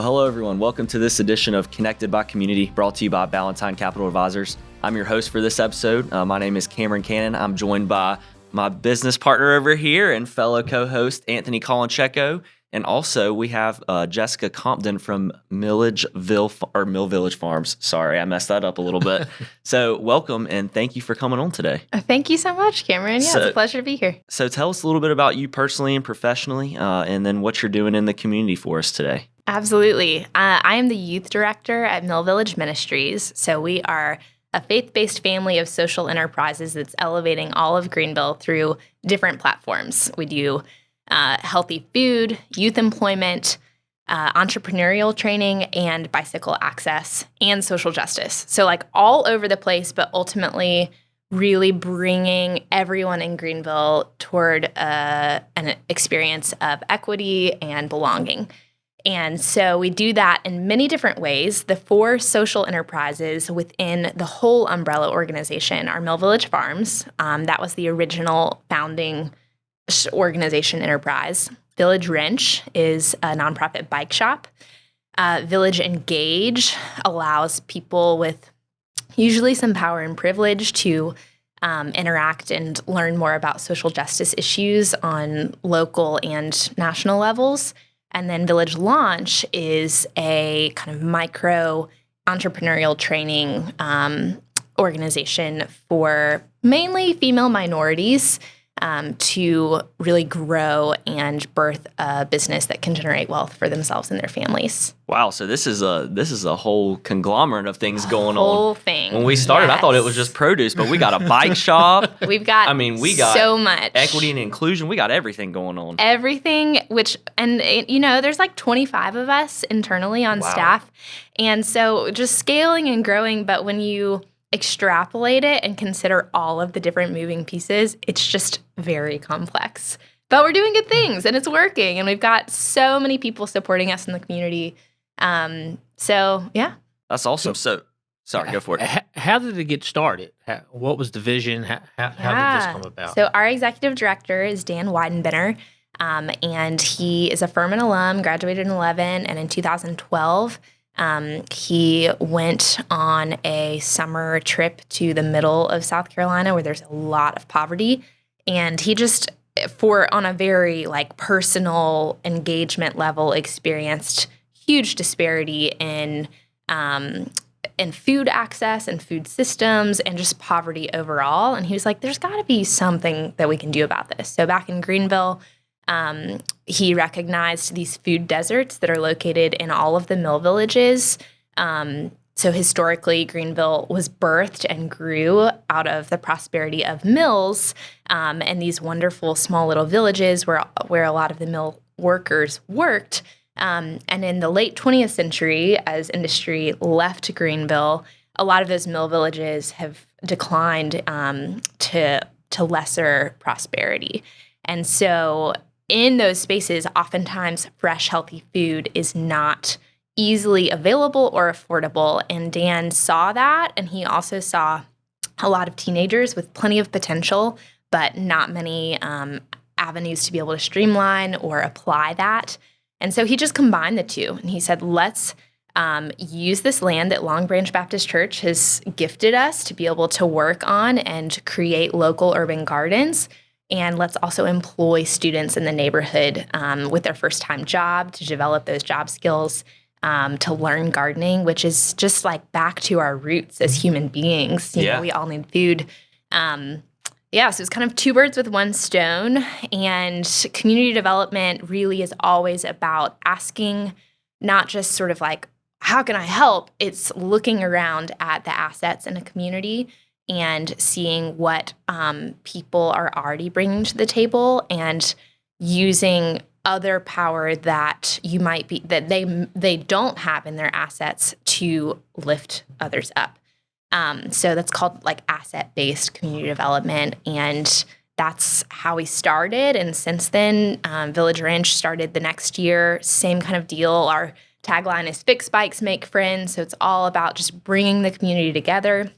hello everyone. Welcome to this edition of Connected by Community, brought to you by Ballantine Capital Advisors. I'm your host for this episode. My name is Cameron Cannon. I'm joined by my business partner over here and fellow co-host Anthony Colincheco. And also we have Jessica Compton from Mill Village Farms. Sorry, I messed that up a little bit. So welcome and thank you for coming on today. Thank you so much, Cameron. Yeah, it's a pleasure to be here. So tell us a little bit about you personally and professionally, and then what you're doing in the community for us today. Absolutely. I am the youth director at Mill Village Ministries. So we are a faith-based family of social enterprises that's elevating all of Greenville through different platforms. We do healthy food, youth employment, entrepreneurial training, and bicycle access, and social justice. So like all over the place, but ultimately really bringing everyone in Greenville toward an experience of equity and belonging. And so we do that in many different ways. The 4 social enterprises within the whole umbrella organization are Mill Village Farms. That was the original founding organization enterprise. Village Wrench is a nonprofit bike shop. Village Engage allows people with usually some power and privilege to interact and learn more about social justice issues on local and national levels. And then Village Launch is a kind of micro entrepreneurial training organization for mainly female minorities to really grow and birth a business that can generate wealth for themselves and their families. Wow, so this is a whole conglomerate of things going on. Whole thing. When we started, yes. I thought it was just produce, but we got a bike shop. We got so much equity and inclusion. We got everything going on. Everything, there's like 25 of us internally on staff, and so just scaling and growing. But when you extrapolate it and consider all of the different moving pieces, it's just very complex. But we're doing good things and it's working, and we've got so many people supporting us in the community. Yeah. That's awesome. So, sorry, go for it. How did it get started? What was the vision? How did this come about? So our executive director is Dan Weidenbender, and he is a Furman alum, graduated in 2011, and in 2012, he went on a summer trip to the middle of South Carolina where there's a lot of poverty. And he just, on a very personal engagement level, experienced huge disparity in food access and food systems and just poverty overall. And he was like, there's got to be something that we can do about this. So back in Greenville, he recognized these food deserts that are located in all of the mill villages. So historically, Greenville was birthed and grew out of the prosperity of mills and these wonderful small little villages where a lot of the mill workers worked. And in the late 20th century, as industry left Greenville, a lot of those mill villages have declined to lesser prosperity. And so in those spaces, oftentimes fresh, healthy food is not easily available or affordable. And Dan saw that, and he also saw a lot of teenagers with plenty of potential, but not many avenues to be able to streamline or apply that. And so he just combined the two, and he said, let's use this land that Long Branch Baptist Church has gifted us to be able to work on and create local urban gardens. And let's also employ students in the neighborhood with their first-time job to develop those job skills, to learn gardening, which is just back to our roots as human beings. You know, we all need food. So it's kind of 2 birds with 1 stone. And community development really is always about asking, not just sort of how can I help? It's looking around at the assets in a community and seeing what people are already bringing to the table and using other power that they don't have in their assets to lift others up. So that's called asset-based community development, and that's how we started. And since then, Village Ranch started the next year, same kind of deal. Our tagline is "Fix Bikes, Make Friends," so it's all about just bringing the community together.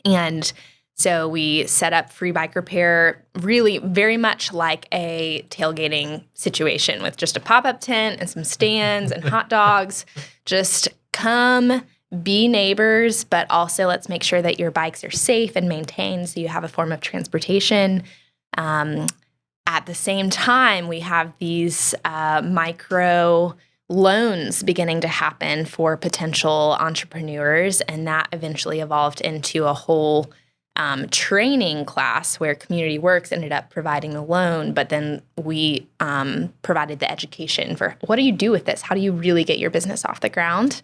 And So we set up free bike repair, really very much like a tailgating situation with just a pop-up tent and some stands and hot dogs. Just come, be neighbors, but also let's make sure that your bikes are safe and maintained so you have a form of transportation. At the same time, we have these micro loans beginning to happen for potential entrepreneurs, and that eventually evolved into a whole training class where Community Works ended up providing the loan, but then we provided the education for what do you do with this? How do you really get your business off the ground?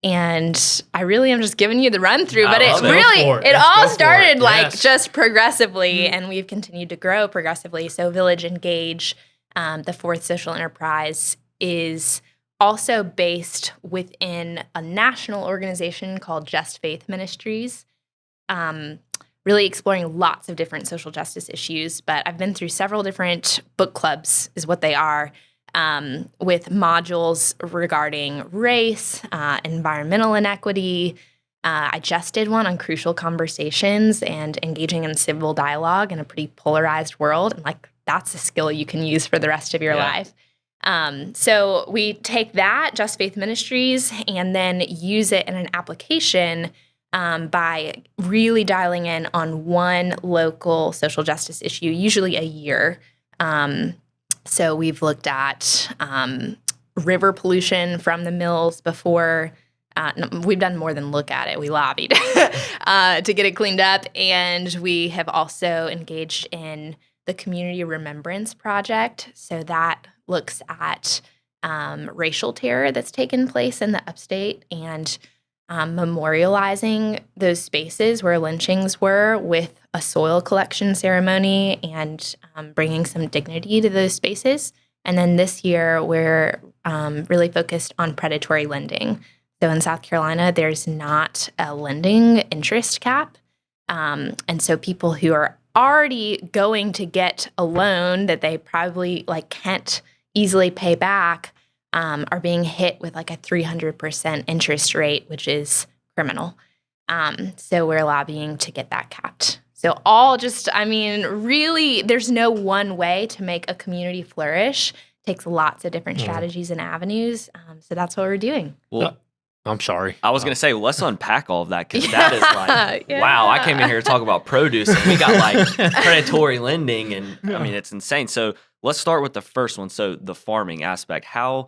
And I really am just giving you the run through, but it all started just progressively, and we've continued to grow progressively. So Village Engage, the fourth social enterprise, is also based within a national organization called Just Faith Ministries, really exploring lots of different social justice issues. But I've been through several different book clubs, is what they are, with modules regarding race, environmental inequity. I just did one on crucial conversations and engaging in civil dialogue in a pretty polarized world. And that's a skill you can use for the rest of your life. So we take that, Just Faith Ministries, and then use it in an application by really dialing in on one local social justice issue, usually a year. So we've looked at river pollution from the mills before. We've done more than look at it. We lobbied to get it cleaned up. And we have also engaged in the Community Remembrance Project. So that looks at racial terror that's taken place in the upstate and memorializing those spaces where lynchings were with a soil collection ceremony and bringing some dignity to those spaces. And then this year, we're really focused on predatory lending. So in South Carolina, there's not a lending interest cap. And so people who are already going to get a loan that they probably can't easily pay back are being hit with a 300% interest rate, which is criminal. So we're lobbying to get that capped. So really, there's no one way to make a community flourish. It takes lots of different strategies and avenues. So that's what we're doing. Well, I'm sorry. I was going to say, let's unpack all of that, because that is wow, I came in here to talk about produce, and we got predatory lending, and it's insane. So let's start with the first one. So the farming aspect. How,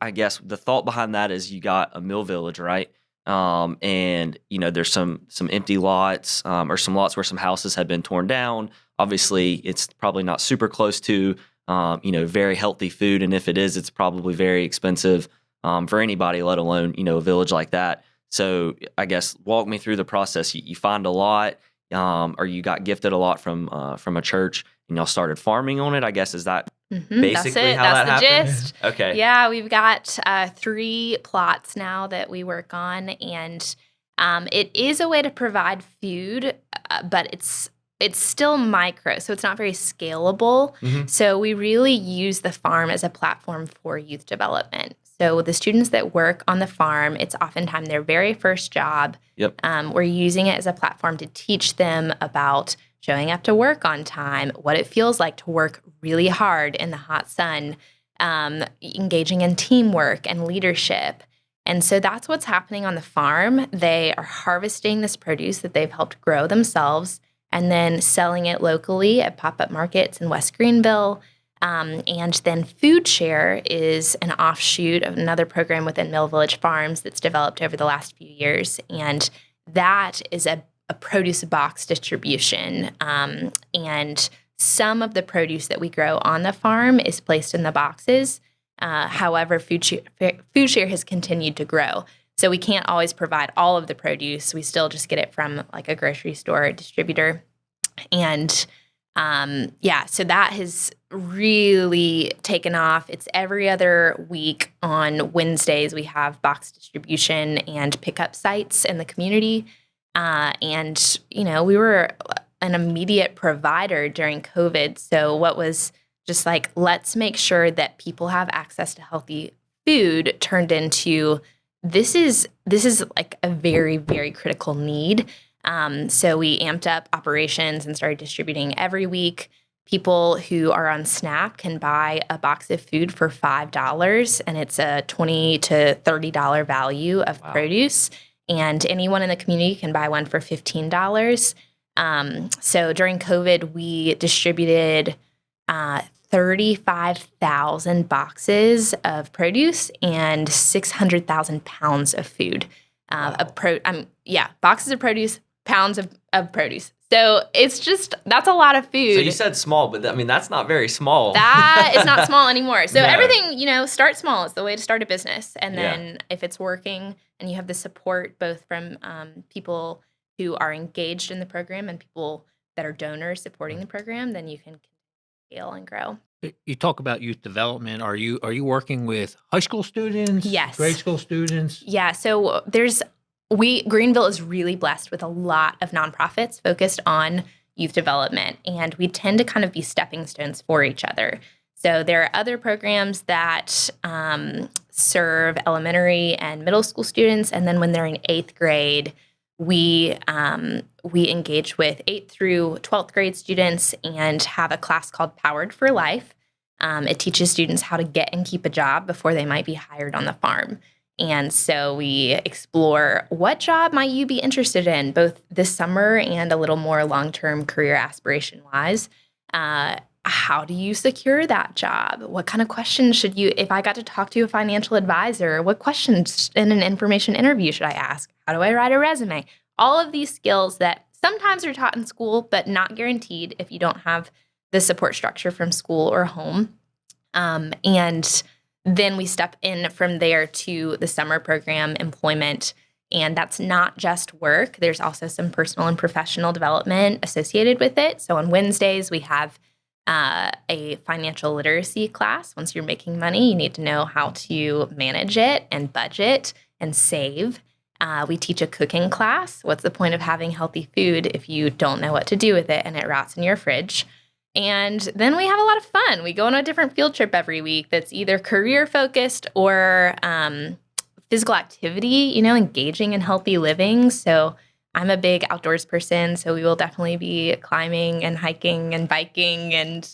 I guess the thought behind that is you got a mill village, right? And there's some empty lots, or some lots where some houses had been torn down. Obviously, it's probably not super close to, very healthy food. And if it is, it's probably very expensive, for anybody, let alone, a village like that. So I guess walk me through the process. You find a lot, or you got gifted a lot from a church, and y'all started farming on it. I guess, is that basically how that happened? That's the gist. Okay. Yeah, we've got 3 plots now that we work on, and it is a way to provide food, but it's still micro, so it's not very scalable. Mm-hmm. So we really use the farm as a platform for youth development. So the students that work on the farm, it's oftentimes their very first job. Yep. We're using it as a platform to teach them about showing up to work on time, what it feels like to work really hard in the hot sun, engaging in teamwork and leadership. And so that's what's happening on the farm. They are harvesting this produce that they've helped grow themselves and then selling it locally at pop-up markets in West Greenville. And then Food Share is an offshoot of another program within Mill Village Farms that's developed over the last few years. And that is a produce box distribution. And some of the produce that we grow on the farm is placed in the boxes. However, Food Share has continued to grow. So we can't always provide all of the produce. We still just get it from a grocery store distributor. And so that has really taken off. It's every other week on Wednesdays. We have box distribution and pickup sites in the community. And we were an immediate provider during COVID. So what was just let's make sure that people have access to healthy food turned into this is a very, very critical need. So we amped up operations and started distributing every week. People who are on SNAP can buy a box of food for $5, and it's a $20 to $30 value of produce. And anyone in the community can buy one for $15. So during COVID, we distributed 35,000 boxes of produce and 600,000 pounds of food. Boxes of produce, pounds of produce. So that's a lot of food. So you said small, but that's not very small. That is not small anymore. So No. Everything, start small is the way to start a business. And then if it's working and you have the support both from people who are engaged in the program and people that are donors supporting the program, then you can scale and grow. You talk about youth development. Are you working with high school students? Yes. Grade school students? Yeah. So Greenville is really blessed with a lot of nonprofits focused on youth development, and we tend to kind of be stepping stones for each other. So there are other programs that serve elementary and middle school students, and then when they're in 8th grade, we engage with 8th through 12th grade students and have a class called Powered for Life. It teaches students how to get and keep a job before they might be hired on the farm. And so we explore what job might you be interested in, both this summer and a little more long-term career aspiration-wise. How do you secure that job? What kind of questions should you, if I got to talk to a financial advisor, what questions in an information interview should I ask? How do I write a resume? All of these skills that sometimes are taught in school, but not guaranteed if you don't have the support structure from school or home. And then we step in from there to the summer program, employment, and that's not just work. There's also some personal and professional development associated with it. So on Wednesdays, we have a financial literacy class. Once you're making money, you need to know how to manage it and budget and save. We teach a cooking class. What's the point of having healthy food if you don't know what to do with it and it rots in your fridge? And then we have a lot of fun. We go on a different field trip every week that's either career-focused or physical activity, engaging in healthy living. So I'm a big outdoors person, so we will definitely be climbing and hiking and biking. And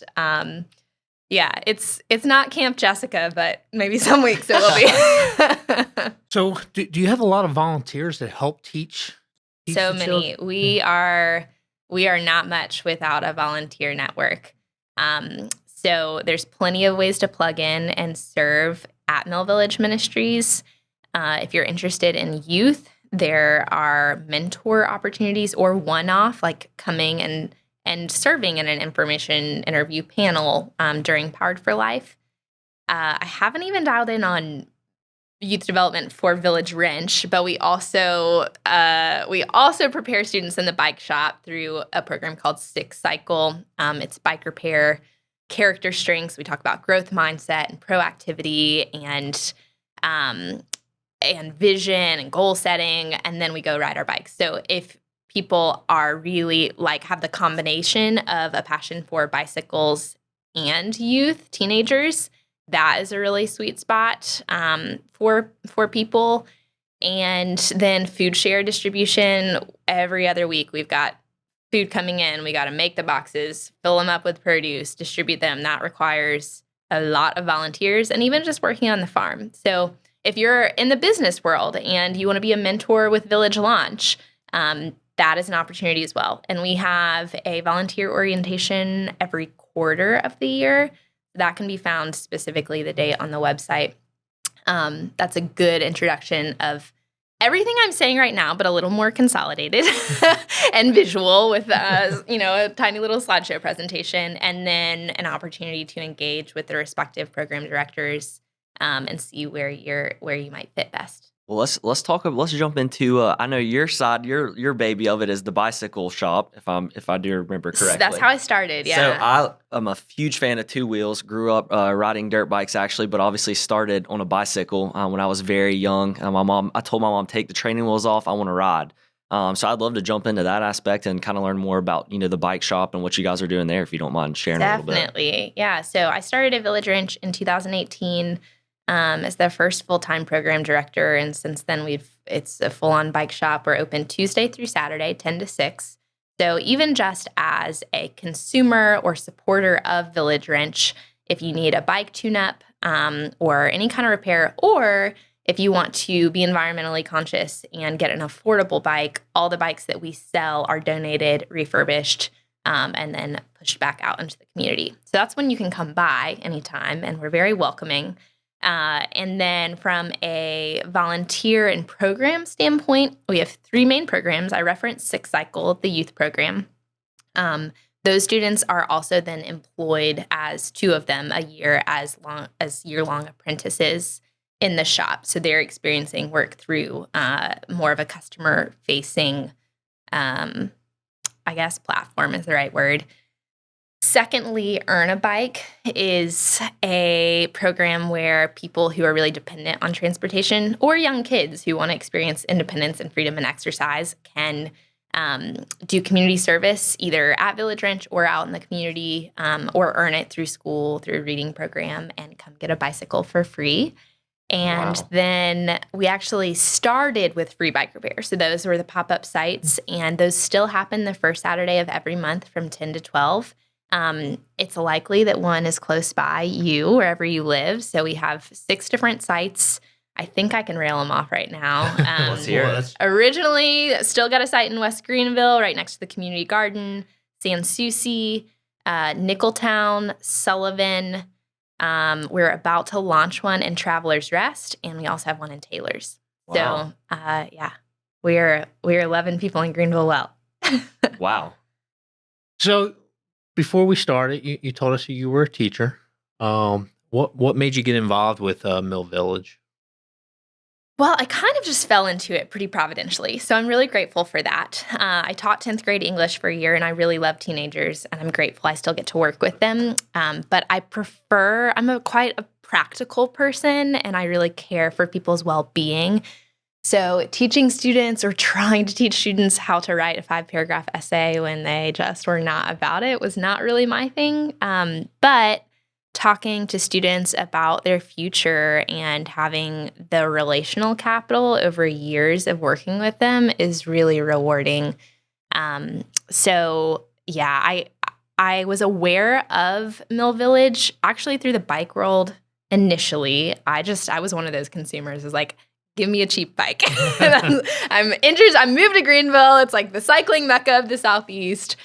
it's not Camp Jessica, but maybe some weeks it will be. So do you have a lot of volunteers that help teach so the many. children? We are not much without a volunteer network. So there's plenty of ways to plug in and serve at Mill Village Ministries. If you're interested in youth, there are mentor opportunities or one-off, like coming and serving in an information interview panel during Powered for Life. I haven't even dialed in on youth development for Village Wrench, but we also prepare students in the bike shop through a program called Six Cycle. It's bike repair, character strengths. We talk about growth mindset and proactivity and vision and goal setting, and then we go ride our bikes. So if people are really have the combination of a passion for bicycles and youth, teenagers, that is a really sweet spot for people. And then food share distribution. Every other week, we've got food coming in. We got to make the boxes, fill them up with produce, distribute them. That requires a lot of volunteers and even just working on the farm. So if you're in the business world and you want to be a mentor with Village Launch, that is an opportunity as well. And we have a volunteer orientation every quarter of the year. That can be found specifically the date on the website. That's a good introduction of everything I'm saying right now, but a little more consolidated and visual with a tiny little slideshow presentation, and then an opportunity to engage with the respective program directors and see where you might fit best. Well, let's jump into I know your side, your baby of it is the bicycle shop, if I do remember correctly. That's how I started, yeah. So I'm a huge fan of two wheels. Grew up riding dirt bikes actually, but obviously started on a bicycle when I was very young. I told my mom, take the training wheels off, I want to ride. So I'd love to jump into that aspect and kind of learn more about the bike shop and what you guys are doing there, if you don't mind sharing a little bit. Definitely, yeah. So I started at Village Wrench in 2018. as the first full-time program director. And since then, it's a full-on bike shop. We're open Tuesday through Saturday, 10 to 6. So even just as a consumer or supporter of Village Wrench, if you need a bike tune-up or any kind of repair, or if you want to be environmentally conscious and get an affordable bike, all the bikes that we sell are donated, refurbished, and then pushed back out into the community. So that's when you can come by anytime, and we're very welcoming. And then from a volunteer and program standpoint, we have 3 main programs. I referenced Six Cycle, the youth program. Those students are also then employed as 2 of them a year as year-long apprentices in the shop. So they're experiencing work through more of a customer-facing, I guess platform is the right word. Secondly, Earn a Bike is a program where people who are really dependent on transportation or young kids who want to experience independence and freedom and exercise can do community service either at Village Wrench or out in the community, or earn it through school, through a reading program, and come get a bicycle for free. And then we actually started with free bike repair. So those were the pop-up sites, and those still happen the first Saturday of every month from 10 to 12. It's likely that one is close by you, wherever you live. So we have 6 different sites. I think I can rail them off right now. Let's hear it. Originally, still got a site in West Greenville, right next to the community garden, Sans Souci, Nickeltown, Sullivan. We're about to launch one in Travelers Rest, and we also have one in Taylor's. Wow. So, we're 11 people in Greenville. Well, Wow. So before we started, you told us you were a teacher. What made you get involved with Mill Village? Well, I kind of just fell into it pretty providentially, so I'm really grateful for that. I taught 10th grade English for a year, and I really love teenagers, and I'm grateful I still get to work with them. But I'm quite a practical person, and I really care for people's well-being. So teaching students or trying to teach students how to write a 5-paragraph essay when they just were not about it was not really my thing. But talking to students about their future and having the relational capital over years of working with them is really rewarding. So yeah, I was aware of Mill Village actually through the bike world initially. I was one of those consumers who's like, give me a cheap bike. I'm interested. I moved to Greenville. It's like the cycling mecca of the Southeast.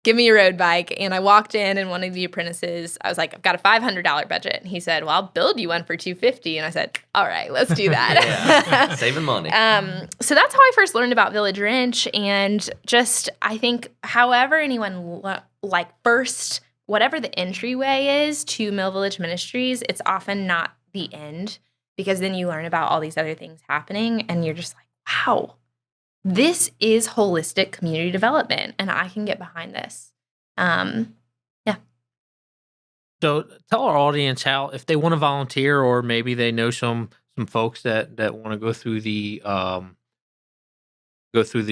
Give me a road bike. And I walked in, and one of the apprentices, I was like, I've got a $500 budget. And he said, well, I'll build you one for $250. And I said, all right, let's do that. Saving money. So that's how I first learned about Village Wrench. And just, I think, however anyone, whatever the entryway is to Mill Village Ministries, it's often not the end, because then you learn about all these other things happening, and you're just like, wow, this is holistic community development, and I can get behind this. Yeah. So tell our audience how, if they want to volunteer, or maybe they know some folks that want to go through the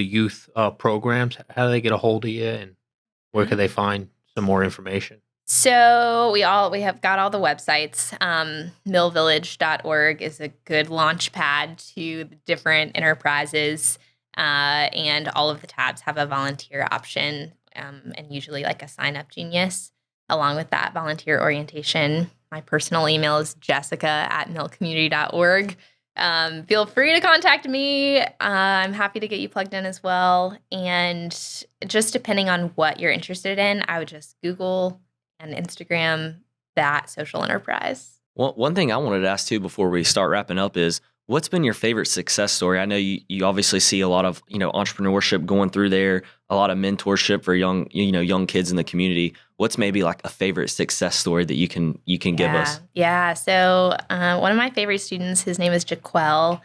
youth programs, how do they get a hold of you, and where can they find some more information? So we have got all the websites. Millvillage.org is a good launch pad to the different enterprises, and all of the tabs have a volunteer option, and usually like a sign up genius along with that volunteer orientation. My personal email is jessica@millcommunity.org. Feel free to contact me. I'm happy to get you plugged in as well. And just depending on what you're interested in, I would just Google and Instagram that social enterprise. Well, one thing I wanted to ask too before we start wrapping up is, what's been your favorite success story? I know you obviously see a lot of entrepreneurship going through there, a lot of mentorship for young kids in the community. What's maybe like a favorite success story that you can give us? Yeah. So one of my favorite students, his name is Jaquel.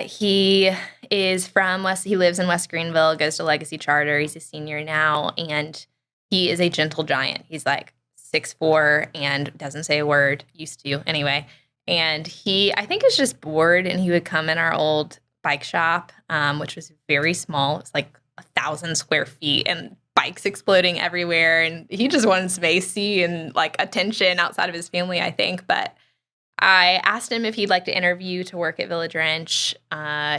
He lives in West Greenville, goes to Legacy Charter. He's a senior now, and he is a gentle giant. He's like 6'4" and doesn't say a word, used to anyway. And he, I think, is just bored, and he would come in our old bike shop, which was very small. It's like 1,000 square feet and bikes exploding everywhere. And he just wanted some AC and like attention outside of his family, I think. But I asked him if he'd like to interview to work at Village Wrench.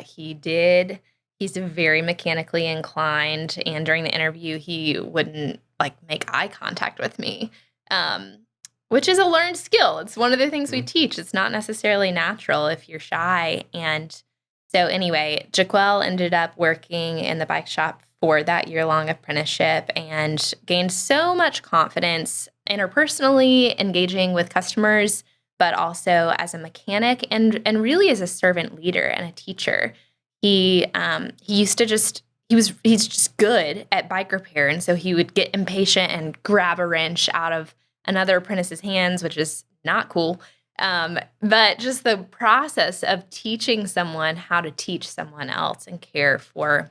He did. He's very mechanically inclined, and during the interview, he wouldn't make eye contact with me, which is a learned skill. It's one of the things we teach. It's not necessarily natural if you're shy. And so anyway, Jaquel ended up working in the bike shop for that year-long apprenticeship and gained so much confidence interpersonally, engaging with customers, but also as a mechanic and really as a servant leader and a teacher. He's just good at bike repair, and so he would get impatient and grab a wrench out of another apprentice's hands, which is not cool. But just the process of teaching someone how to teach someone else and care for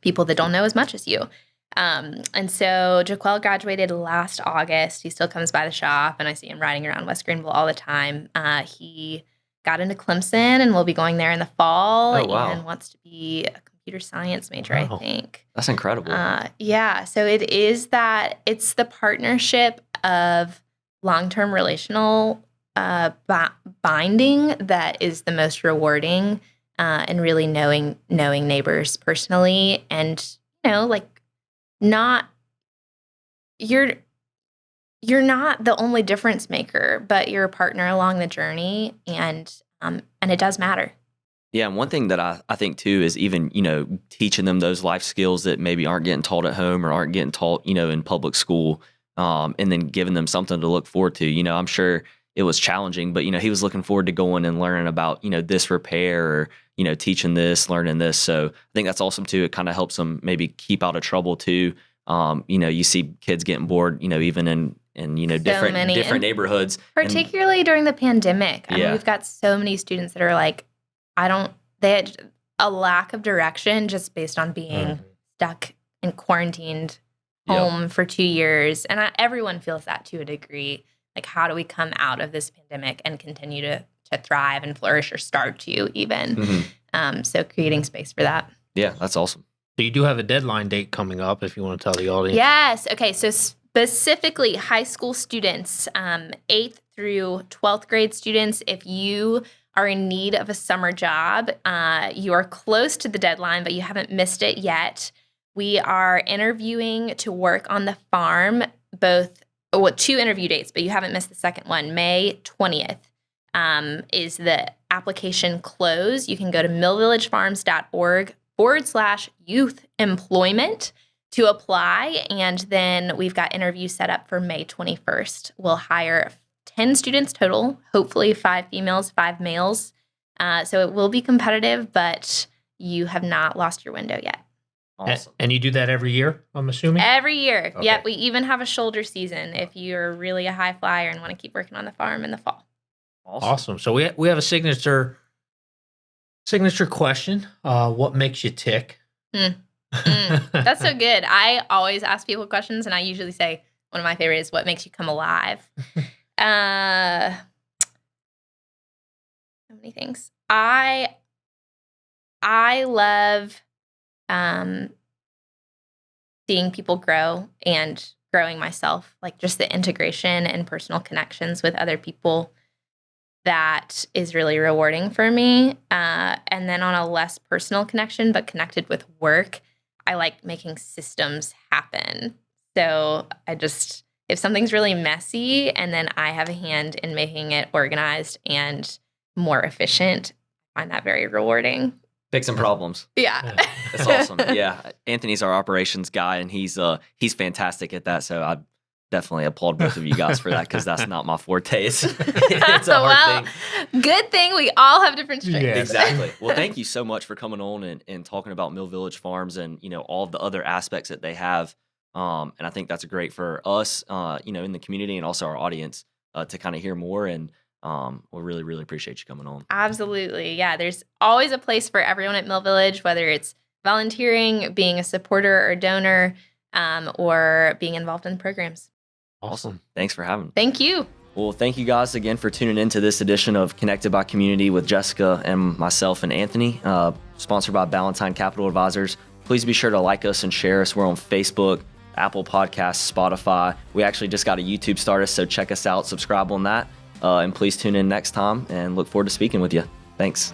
people that don't know as much as you. And so Jaquel graduated last August. He still comes by the shop, and I see him riding around West Greenville all the time. He got into Clemson and will be going there in the fall. Oh, wow. And wants to be a computer science major, I think. That's incredible. Yeah. So it's the partnership of long-term relational binding that is the most rewarding, and really knowing neighbors personally, and not you're not the only difference maker, but you're a partner along the journey, and it does matter. Yeah, and one thing that I think too is even, teaching them those life skills that maybe aren't getting taught at home or aren't getting taught, in public school, and then giving them something to look forward to. I'm sure it was challenging, but, he was looking forward to going and learning about, this repair or, teaching this, learning this. So I think that's awesome too. It kind of helps them maybe keep out of trouble too. You see kids getting bored, even in different neighborhoods. Particularly during the pandemic. I mean, we've got so many students that are they had a lack of direction just based on being stuck and quarantined home for 2 years. And everyone feels that to a degree. How do we come out of this pandemic and continue to thrive and flourish, or start to even? So creating space for that. Yeah, that's awesome. So you do have a deadline date coming up if you want to tell the audience. Yes. Okay. So specifically high school students, 8th through 12th grade students, if you are in need of a summer job, you are close to the deadline, but you haven't missed it yet. We are interviewing to work on the farm, 2 interview dates, but you haven't missed the second one. May 20th is the application close. You can go to millvillagefarms.org/youth employment to apply. And then we've got interviews set up for May 21st. We'll hire 10 students total, hopefully 5 females, 5 males. So it will be competitive, but you have not lost your window yet. Awesome. And you do that every year, I'm assuming? Every year. Okay. Yep. We even have a shoulder season if you're really a high flyer and want to keep working on the farm in the fall. Awesome. So we have a signature question. What makes you tick? That's so good. I always ask people questions, and I usually say one of my favorites is what makes you come alive. So many things. I love seeing people grow and growing myself, just the integration and personal connections with other people. That is really rewarding for me. And then on a less personal connection, but connected with work, I like making systems happen. So if something's really messy and then I have a hand in making it organized and more efficient, I find that very rewarding. Fixing problems. Yeah. That's awesome. Yeah. Anthony's our operations guy, and he's fantastic at that. So I definitely applaud both of you guys for that, because that's not my forte. It's a hard thing. Good thing we all have different strengths. Yes. Exactly. Well, thank you so much for coming on and talking about Mill Village Farms and, all the other aspects that they have. And I think that's great for us, in the community, and also our audience to kind of hear more. And we'll really, really appreciate you coming on. Absolutely. Yeah. There's always a place for everyone at Mill Village, whether it's volunteering, being a supporter or donor, or being involved in programs. Awesome. Thanks for having me. Thank you. Well, thank you guys again for tuning into this edition of Connected by Community with Jessica and myself and Anthony, sponsored by Ballantyne Capital Advisors. Please be sure to like us and share us. We're on Facebook, Apple Podcasts, Spotify. We actually just got a YouTube started, so check us out, subscribe on that. And please tune in next time and look forward to speaking with you. Thanks.